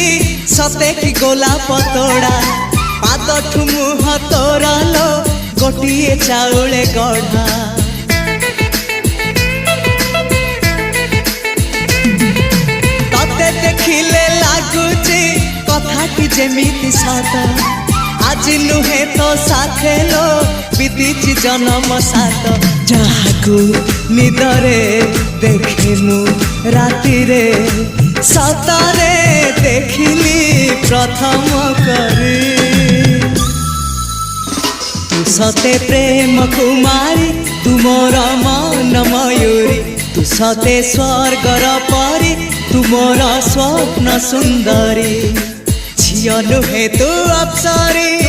देखिली सते कि गोलाप तोड़ा पाद मुह तोर लो गोटे चाउले गढ़ा तते देखिले लगुची कथाटी जेमिति सत आज नुहे तो साथे लो बीतीची जन्म सात जहाकू निदरे देखे मु राति रे सतरे देखिली प्रथम करी तू सते प्रेम कुमारी तू मोर मन मयूरी तू सते स्वर्गर परी तू मोर स्वप्न सुंदरी झियो नुहे तू अप्सरी।